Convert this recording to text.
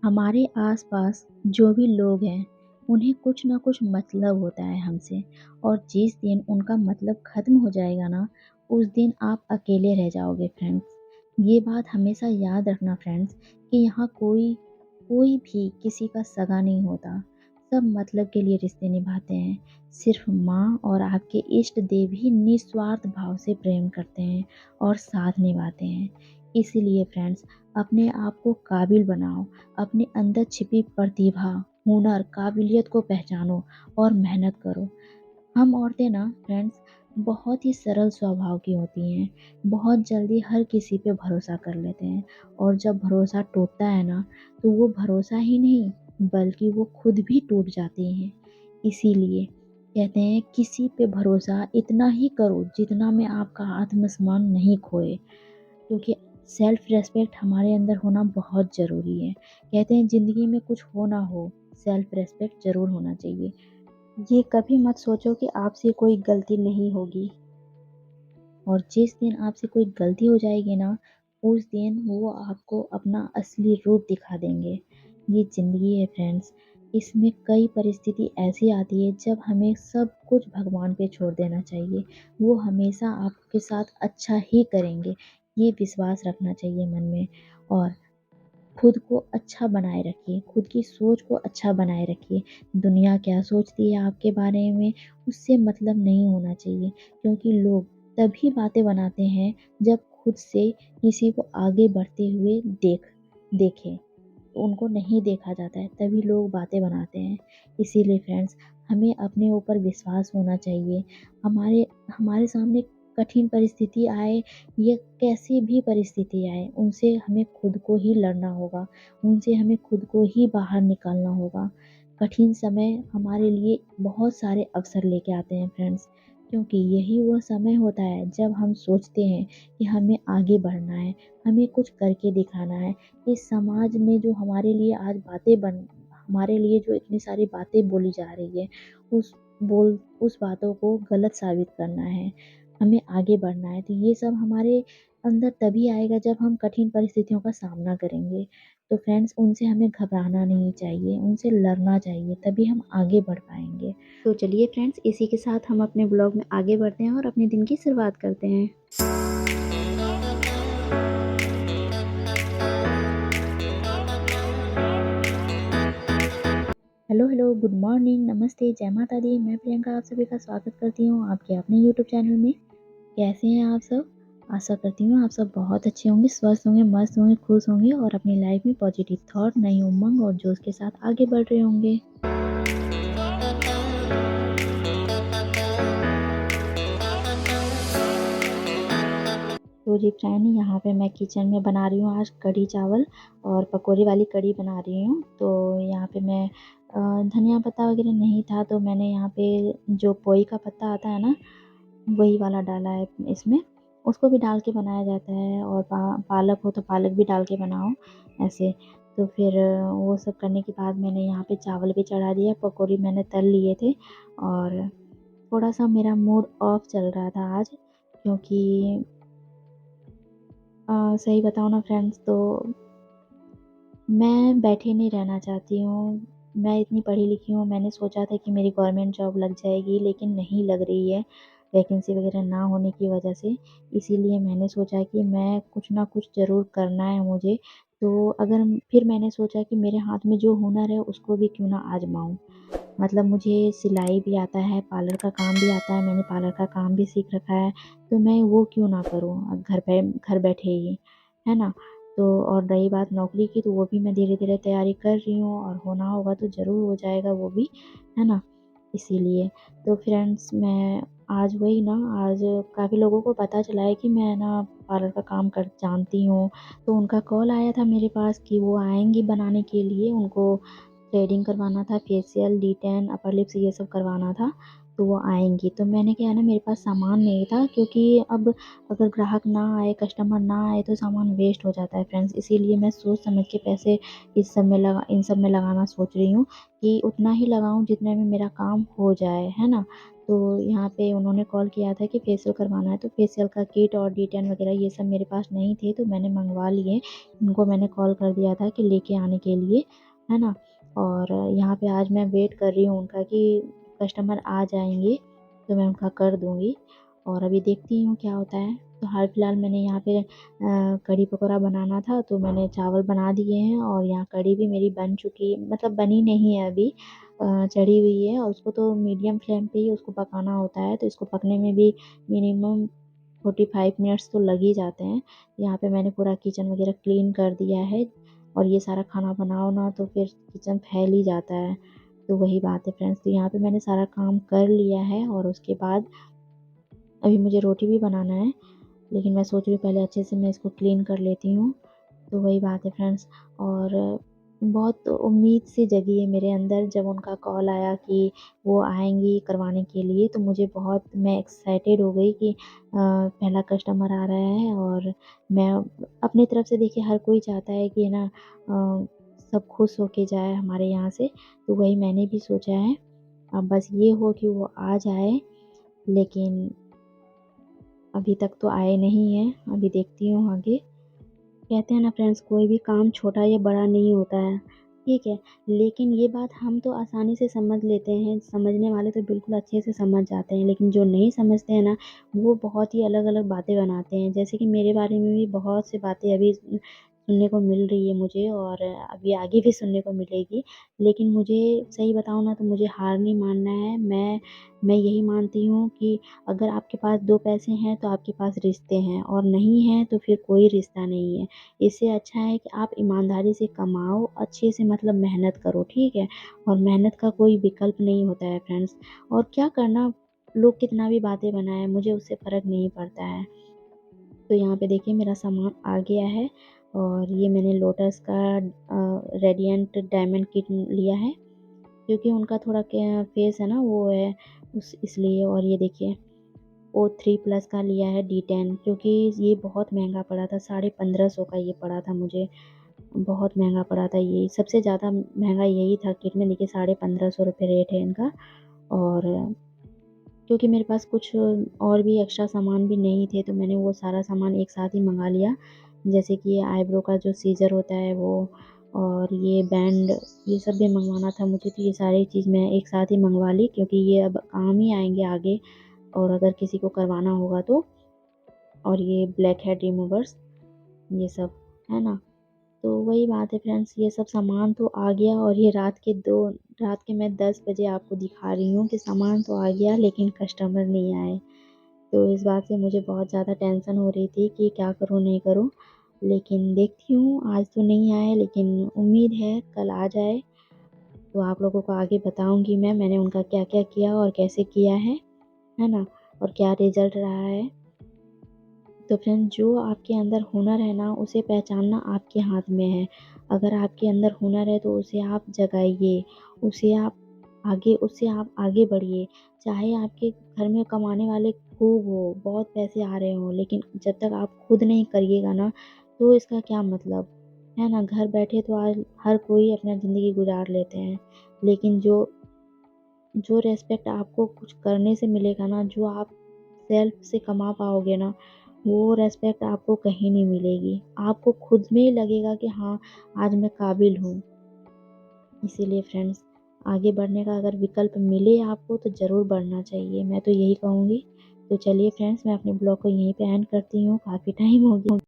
हमारे आसपास जो भी लोग हैं, उन्हें कुछ ना कुछ मतलब होता है हमसे और जिस दिन उनका मतलब ख़त्म हो जाएगा ना, उस दिन आप अकेले रह जाओगे फ्रेंड्स। ये बात हमेशा याद रखना फ्रेंड्स कि यहाँ कोई कोई भी किसी का सगा नहीं होता। सब मतलब के लिए रिश्ते निभाते हैं। सिर्फ़ माँ और आपके इष्ट देव ही निस्वार्थ भाव से प्रेम करते हैं और साथ निभाते हैं। इसीलिए फ्रेंड्स, अपने आप को काबिल बनाओ। अपने अंदर छिपी प्रतिभा, हुनर, काबिलियत को पहचानो और मेहनत करो। हम औरतें ना फ्रेंड्स बहुत ही सरल स्वभाव की होती हैं। बहुत जल्दी हर किसी पे भरोसा कर लेते हैं और जब भरोसा टूटता है ना, तो वो भरोसा ही नहीं बल्कि वो खुद भी टूट जाती हैं। इसीलिए कहते हैं किसी पे भरोसा इतना ही करो जितना में आपका आत्मसम्मान नहीं खोए। क्योंकि सेल्फ रेस्पेक्ट हमारे अंदर होना बहुत ज़रूरी है। कहते हैं ज़िंदगी में कुछ हो ना हो, सेल्फ रेस्पेक्ट ज़रूर होना चाहिए। ये कभी मत सोचो कि आपसे कोई गलती नहीं होगी और जिस दिन आपसे कोई गलती हो जाएगी ना, उस दिन वो आपको अपना असली रूप दिखा देंगे। ये ज़िंदगी है फ्रेंड्स, इसमें कई परिस्थिति ऐसी आती है जब हमें सब कुछ भगवान पे छोड़ देना चाहिए। वो हमेशा आपके साथ अच्छा ही करेंगे, ये विश्वास रखना चाहिए मन में। और खुद को अच्छा बनाए रखिए, खुद की सोच को अच्छा बनाए रखिए। दुनिया क्या सोचती है आपके बारे में, उससे मतलब नहीं होना चाहिए क्योंकि लोग तभी बातें बनाते हैं जब खुद से किसी को आगे बढ़ते हुए देखें। उनको नहीं देखा जाता है, तभी लोग बातें बनाते हैं। इसीलिए फ्रेंड्स, हमें अपने ऊपर विश्वास होना चाहिए। हमारे हमारे सामने कठिन परिस्थिति आए या कैसी भी परिस्थिति आए, उनसे हमें खुद को ही लड़ना होगा, उनसे हमें खुद को ही बाहर निकालना होगा। कठिन समय हमारे लिए बहुत सारे अवसर लेके आते हैं फ्रेंड्स, क्योंकि यही वो समय होता है जब हम सोचते हैं कि हमें आगे बढ़ना है, हमें कुछ करके दिखाना है। इस समाज में जो हमारे लिए आज हमारे लिए जो इतनी सारी बातें बोली जा रही है, उस बातों को गलत साबित करना है, हमें आगे बढ़ना है। तो ये सब हमारे अंदर तभी आएगा जब हम कठिन परिस्थितियों का सामना करेंगे। तो फ्रेंड्स, उनसे हमें घबराना नहीं चाहिए, उनसे लड़ना चाहिए, तभी हम आगे बढ़ पाएँगे। तो चलिए फ्रेंड्स, इसी के साथ हम अपने ब्लॉग में आगे बढ़ते हैं और अपने दिन की शुरुआत करते हैं। हेलो, हेलो, गुड मॉर्निंग, नमस्ते, जय माता दी। मैं प्रियंका आप सभी का स्वागत करती हूँ आपके अपने यूट्यूब चैनल में। कैसे हैं आप सब? आशा करती हूँ आप सब बहुत अच्छे होंगे, स्वस्थ होंगे, मस्त होंगे, खुश होंगे और अपनी लाइफ में पॉजिटिव थॉट, नई उमंग और जोश के साथ आगे बढ़ रहे होंगे। तो जी फ्रेंड, यहाँ पे मैं किचन में बना रही हूँ आज कढ़ी चावल और पकौड़े वाली कढ़ी बना रही हूँ। तो यहाँ पे मैं धनिया पत्ता वगैरह नहीं था तो मैंने यहाँ पे जो पोई का पत्ता आता है ना, वही वाला डाला है इसमें। उसको भी डाल के बनाया जाता है और पालक हो तो पालक भी डाल के बनाओ ऐसे। तो फिर वो सब करने के बाद मैंने यहाँ पे चावल भी चढ़ा दिया, पकौड़े मैंने तल लिए थे और थोड़ा-सा मेरा मूड ऑफ चल रहा था आज, क्योंकि सही बताऊँ ना फ्रेंड्स, तो मैं बैठे नहीं रहना चाहती हूँ। मैं इतनी पढ़ी लिखी हूँ, मैंने सोचा था कि मेरी गवर्नमेंट जॉब लग जाएगी लेकिन नहीं लग रही है, वैकेंसी वगैरह ना होने की वजह से। इसीलिए मैंने सोचा कि मैं कुछ ना कुछ ज़रूर करना है मुझे। तो फिर मैंने सोचा कि मेरे हाथ में जो हुनर है उसको भी क्यों ना आज़माऊँ। मतलब मुझे सिलाई भी आता है, पार्लर का काम भी आता है, मैंने पार्लर का काम भी सीख रखा है, तो मैं वो क्यों ना करूँ घर बैठे ही, है ना? तो और रही बात नौकरी की, तो वो भी मैं धीरे-धीरे तैयारी कर रही हूँ और होना होगा तो ज़रूर हो जाएगा वो भी, है ना? इसीलिए। तो फ्रेंड्स, मैं आज वही ना आज काफ़ी लोगों को पता चला है कि मैं ना पार्लर का काम कर जानती हूँ, तो उनका कॉल आया था मेरे पास कि वो आएँगी बनाने के लिए, उनको थ्रेडिंग करवाना था, फेशियल, डिटेन, अपर लिप्स ये सब करवाना था। तो वो आएँगी। तो मैंने क्या है ना, मेरे पास सामान नहीं था, क्योंकि अब अगर ग्राहक ना आए, कस्टमर ना आए तो सामान वेस्ट हो जाता है फ्रेंड्स। इसीलिए मैं सोच समझ के पैसे इन सब में लगाना सोच रही हूँ कि उतना ही लगाऊँ जितने में मेरा काम हो जाए, है ना? तो यहाँ पे उन्होंने कॉल किया था कि फेशियल करवाना है, तो फेशियल का किट और डिटेन वगैरह ये सब मेरे पास नहीं थे, तो मैंने मँगवा लिए। इनको मैंने कॉल कर दिया था कि लेके आने के लिए, है ना? और यहाँ पे आज मैं वेट कर रही हूँ उनका कि कस्टमर आ जाएँगे, तो मैं उनका कर दूँगी, और अभी देखती हूँ क्या होता है। तो हाल फिलहाल मैंने यहाँ पे कढ़ी पकौड़ा बनाना था, तो मैंने चावल बना दिए हैं, और यहाँ कढ़ी भी मेरी बन चुकी, मतलब बनी नहीं है अभी, चढ़ी हुई है, और उसको तो मीडियम फ्लेम पे ही उसको पकाना होता है, तो इसको पकने में भी मिनिमम 45 मिनट्स तो लग ही जाते हैं। यहाँ पे मैंने पूरा किचन वगैरह क्लीन कर दिया है, और ये सारा खाना बनाओ ना तो फिर किचन फैल ही जाता है। तो वही बात है फ्रेंड्स, तो यहाँ पे मैंने सारा काम कर लिया है, और उसके बाद अभी मुझे रोटी भी बनाना है, लेकिन मैं सोच रही हूँ पहले अच्छे से मैं इसको क्लीन कर लेती हूँ। तो वही बात है फ्रेंड्स, और बहुत उम्मीद सी जगी है मेरे अंदर जब उनका कॉल आया कि वो आएँगी करवाने के लिए, तो मुझे बहुत, मैं एक्साइटेड हो गई कि पहला कस्टमर आ रहा है, और मैं अपनी तरफ से, देखिए हर कोई चाहता है कि है ना, सब खुश होके जाए हमारे यहाँ से, तो वही मैंने भी सोचा है। अब बस ये हो कि वो आ जाए, लेकिन अभी तक तो आए नहीं हैं, अभी देखती हूँ आगे। कहते हैं ना फ्रेंड्स, कोई भी काम छोटा या बड़ा नहीं होता है, ठीक है? लेकिन ये बात हम तो आसानी से समझ लेते हैं, समझने वाले तो बिल्कुल अच्छे से समझ जाते हैं, लेकिन जो नहीं समझते हैं ना, वो बहुत ही अलग-अलग बातें बनाते हैं। जैसे कि मेरे बारे में भी बहुत सी बातें अभी सुनने को मिल रही है मुझे, और अभी आगे भी सुनने को मिलेगी। लेकिन मुझे, सही बताऊँ ना, तो मुझे हार नहीं मानना है। मैं यही मानती हूँ कि अगर आपके पास 2 पैसे हैं, तो आपके पास रिश्ते हैं, और नहीं हैं, तो फिर कोई रिश्ता नहीं है। इससे अच्छा है कि आप ईमानदारी से कमाओ, अच्छे से मतलब मेहनत करो, ठीक है? और मेहनत का कोई विकल्प नहीं होता है फ्रेंड्स। और क्या करना, लोग कितना भी बातें बनाएँ, मुझे उससे फ़र्क नहीं पड़ता है। तो यहाँ पे देखिए मेरा सामान आ गया है, और ये मैंने लोटस का रेडिएंट डायमंड किट लिया है, क्योंकि उनका थोड़ा क्या फेस है ना, वो है उस इसलिए। और ये देखिए O3 प्लस का लिया है D10, क्योंकि ये बहुत महँगा पड़ा था, 1550 का ये पड़ा था मुझे, बहुत महँगा पड़ा था ये। सबसे ज़्यादा महँगा यही था किट में, देखिए 1550 रुपए रेट है इनका। और क्योंकि मेरे पास कुछ और भी एक्स्ट्रा सामान भी नहीं थे, तो मैंने वो सारा सामान एक साथ ही मँगा लिया। जैसे कि ये आईब्रो का जो सीज़र होता है वो, और ये बैंड, ये सब भी मँगवाना था मुझे, तो ये सारी चीज़ मैं एक साथ ही मँगवा ली, क्योंकि ये अब काम ही आएँगे आगे, और अगर किसी को करवाना होगा तो। और ये ब्लैक हेड रिमूवर्स, ये सब, है ना? तो वही बात है फ्रेंड्स, ये सब सामान तो आ गया, और ये रात के मैं 10 बजे आपको दिखा रही हूँ कि सामान तो आ गया, लेकिन कस्टमर नहीं आए। तो इस बात से मुझे बहुत ज़्यादा टेंशन हो रही थी कि क्या करूँ, नहीं करूँ। लेकिन देखती हूँ, आज तो नहीं आए, लेकिन उम्मीद है कल आ जाए। तो आप लोगों को आगे बताऊँगी मैंने उनका क्या-क्या किया और कैसे किया है ना? और क्या रिज़ल्ट रहा है। तो फ्रेंड, जो आपके अंदर हुनर है ना, उसे पहचानना आपके हाथ में है। अगर आपके अंदर हुनर है, तो उसे आप जगाइए, उससे आप आगे बढ़िए। चाहे आपके घर में कमाने वाले खूब हो, बहुत पैसे आ रहे हों, लेकिन जब तक आप खुद नहीं करिएगा ना, तो इसका क्या मतलब, है ना? घर बैठे तो आज हर कोई अपना ज़िंदगी गुज़ार लेते हैं, लेकिन जो जो रिस्पेक्ट आपको कुछ करने से मिलेगा ना, जो आप सेल्फ से कमा पाओगे ना, वो रिस्पेक्ट आपको कहीं नहीं मिलेगी। आपको खुद में ही लगेगा कि हाँ, आज मैं काबिल हूँ। इसीलिए फ्रेंड्स, आगे बढ़ने का अगर विकल्प मिले आपको, तो ज़रूर बढ़ना चाहिए, मैं तो यही कहूँगी। तो चलिए फ्रेंड्स, मैं अपने ब्लॉग को यहीं पे एंड करती हूँ, काफ़ी टाइम हो गया।